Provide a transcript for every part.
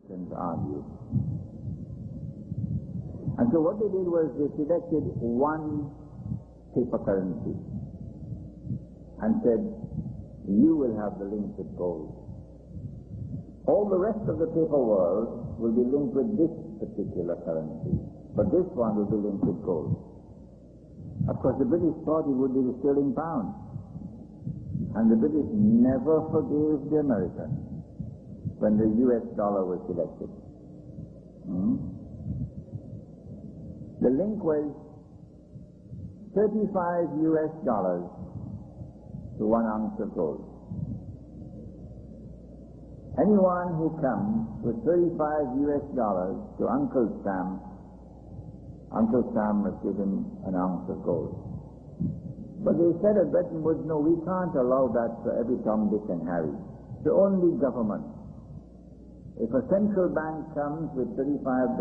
and argue. And so what they did was they selected one paper currency and said, you will have the link with gold. All the rest of the paper world will be linked with this particular currency, but this one will be linked with gold. Of course, the British thought it would be the sterling pound, and the British never forgave the Americans when the US dollar was selected. The link was $35 to 1 ounce of gold. Anyone who comes with $35 to Uncle Sam must give him an ounce of gold. But they said at Bretton Woods, no, we can't allow that for every Tom, Dick and Harry. The only government. If a central bank comes with $35,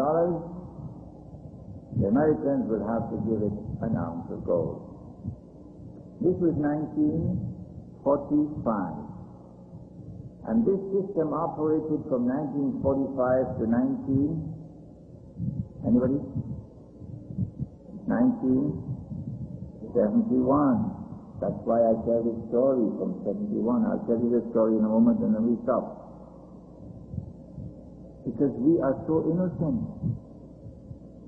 the Americans will have to give it an ounce of gold. This was 1945. And this system operated from 1945 to 1971. That's why I tell this story from 71. I'll tell you this story in a moment and then we stop. Because we are so innocent.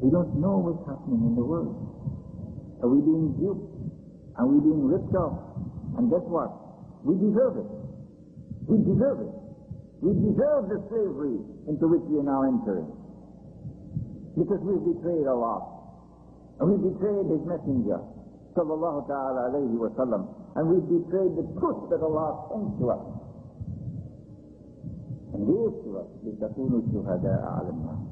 We don't know what's happening in the world. Are we being duped? Are we being ripped off? And guess what? We deserve it. We deserve it. We deserve the slavery into which we are now entering. Because we've betrayed Allah. And we've betrayed His Messenger, sallallahu ta'ala alayhi wa sallam. And we've betrayed the truth that Allah sent to us. And gave to us, لِتَكُونُوا شُهَدَاءَ عَلَى النَّاسِ.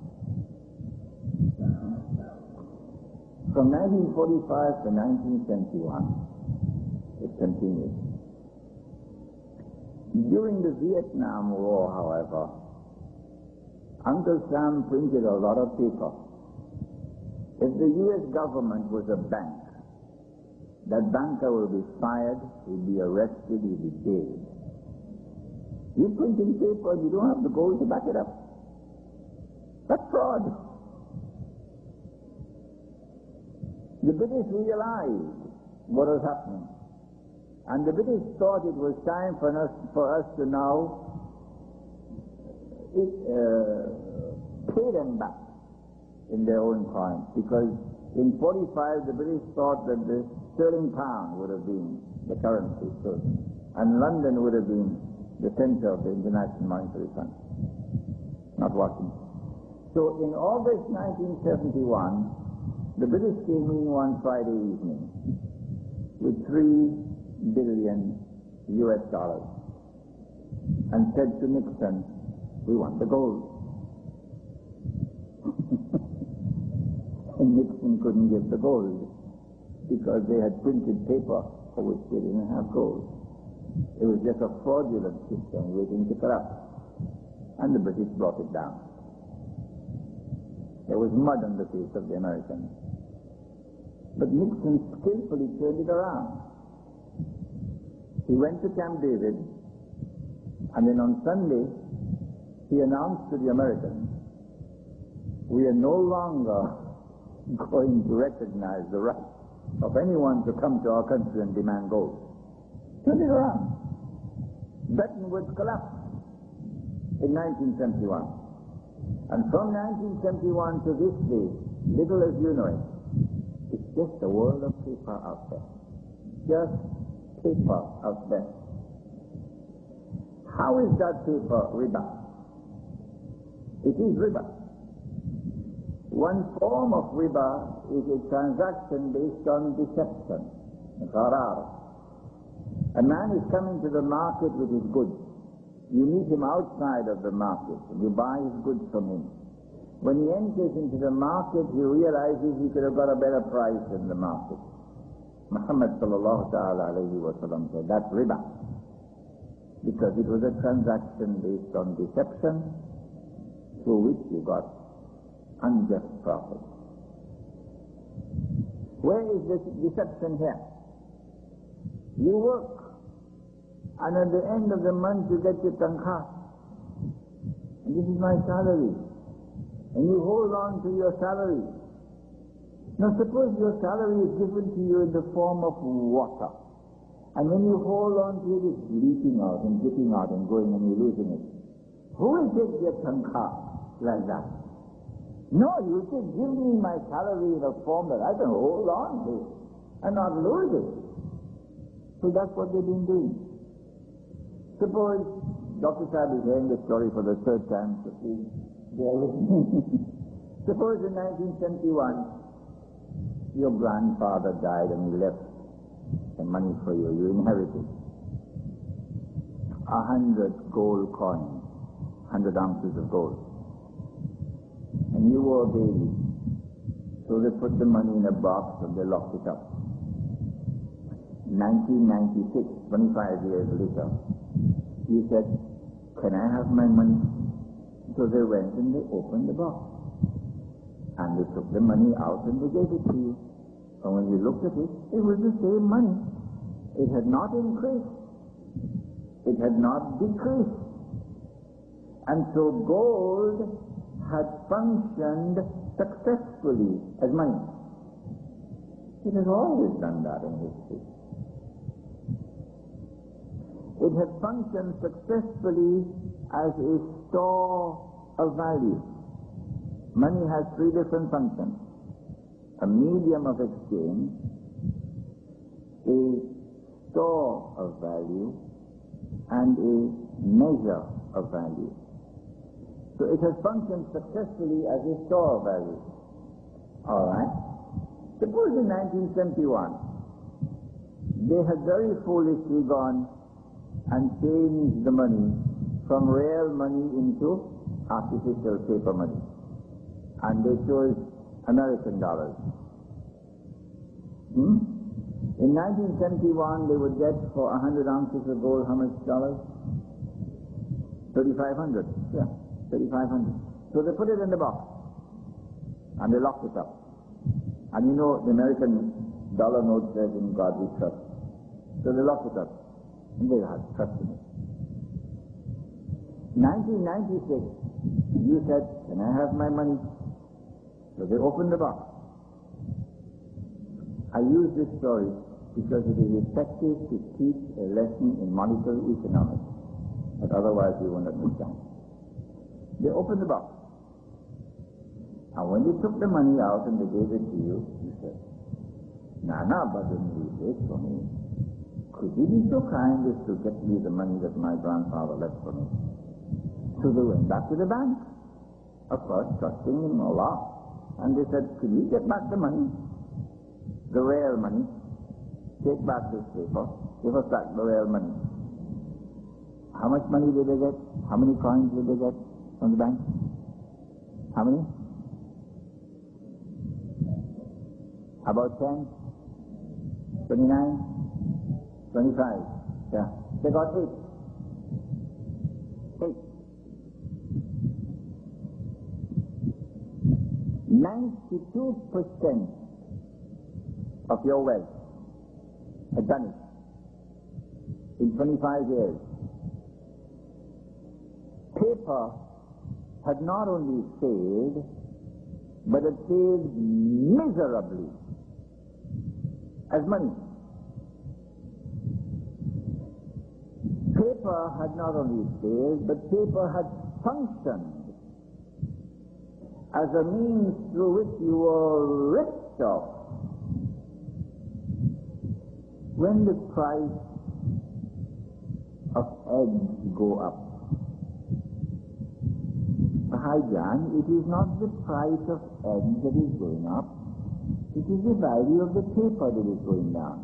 From 1945 to 1971, it continued. During the Vietnam War, however, Uncle Sam printed a lot of paper. If the U.S. government was a bank, that banker will be fired, he'll be arrested, he'll be jailed. You're printing paper and you don't have the gold to back it up. That's fraud. The British realized what was happening. And the British thought it was time for us to now pay them back in their own coin. Because in 45 the British thought that the sterling pound would have been the currency, and London would have been the center of the International Monetary Fund, not Washington. So in August 1971, the British came in one Friday evening with $3 billion and said to Nixon, we want the gold. And Nixon couldn't give the gold because they had printed paper for which they didn't have gold. It was just a fraudulent system waiting to corrupt. And the British brought it down. There was mud on the face of the Americans. But Nixon skillfully turned it around. He went to Camp David, and then on Sunday, he announced to the Americans, we are no longer going to recognize the right of anyone to come to our country and demand gold. Turn it around. Bretton Woods collapsed in 1971. And from 1971 to this day, little as you know it, it's just a world of paper out there. Just paper out there. How is that paper riba? It is riba. One form of riba is a transaction based on deception, gharar. A man is coming to the market with his goods. You meet him outside of the market and you buy his goods from him. When he enters into the market, he realizes he could have got a better price in the market. Muhammad sallallahu ta'ala alayhi wa sallam said, that's riba. Because it was a transaction based on deception through which you got unjust profit. Where is this deception here? You work, and at the end of the month you get your tankha. And this is my salary. And you hold on to your salary. Now suppose your salary is given to you in the form of water. And when you hold on to it, it's leaking out and dripping out and going and you're losing it. Who will take their tankha like that? No, you say, give me my salary in a form that I can hold on to and not lose it. So that's what they've been doing. Suppose Dr. Saab is hearing the story for the third time, so please bear with me. Suppose in 1971, your grandfather died and he left the money for you. You inherited 100 gold coins, 100 ounces of gold. And you were a baby. So they put the money in a box and they locked it up. 1996, 25 years later, you said, can I have my money? So they went and they opened the box. And they took the money out and they gave it to you. And when you looked at it, it was the same money. It had not increased. It had not decreased. And so gold had functioned successfully as money. It has always done that in history. It had functioned successfully as a store of value. Money has three different functions: a medium of exchange, a store of value, and a measure of value. So it has functioned successfully as a store of value. All right. Suppose in 1971, they had very foolishly gone and changed the money from real money into artificial paper money. And they chose American dollars. In 1971, they would get for 100 ounces of gold, how much dollars? 3,500. Yeah. 3,500. So they put it in the box and they locked it up. And you know the American dollar note says, in God we trust. So they locked it up and they had trust in it. 1996, you said, can I have my money? So they opened the box. I use this story because it is effective to teach a lesson in monetary economics that otherwise you won't understand. They opened the box. And when they took the money out and they gave it to you, you said, Nana, but don't leave this for me. Could you be so kind as to get me the money that my grandfather left for me? So they went back to the bank, of course, trusting in Allah. And they said, could we get back the money? The real money. Take back this paper. Give us back the real money. How much money did they get? How many coins did they get from the bank? How many? About 10? 29? 25? Yeah. They got 8. 8. 92% of your wealth had done it in 25 years. Paper had not only failed, but it failed miserably as money. Paper had not only failed, but paper had functioned as a means through which you were ripped off. When the price of eggs go up, Bhaijan, it is not the price of eggs that is going up, it is the value of the paper that is going down.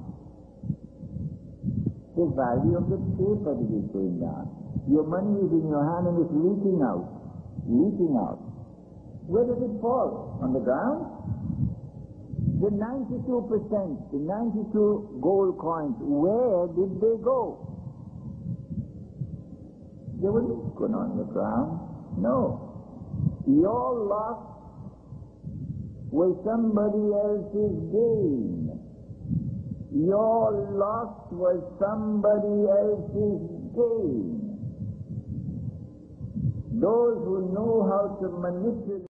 The value of the paper that is going down. Your money is in your hand and it's leaking out. Leaking out. Where does it fall? On the ground? The 92%, the 92 gold coins, where did they go? They weren't going on the ground. No. Your loss was somebody else's gain. Your loss was somebody else's gain. Those who know how to manipulate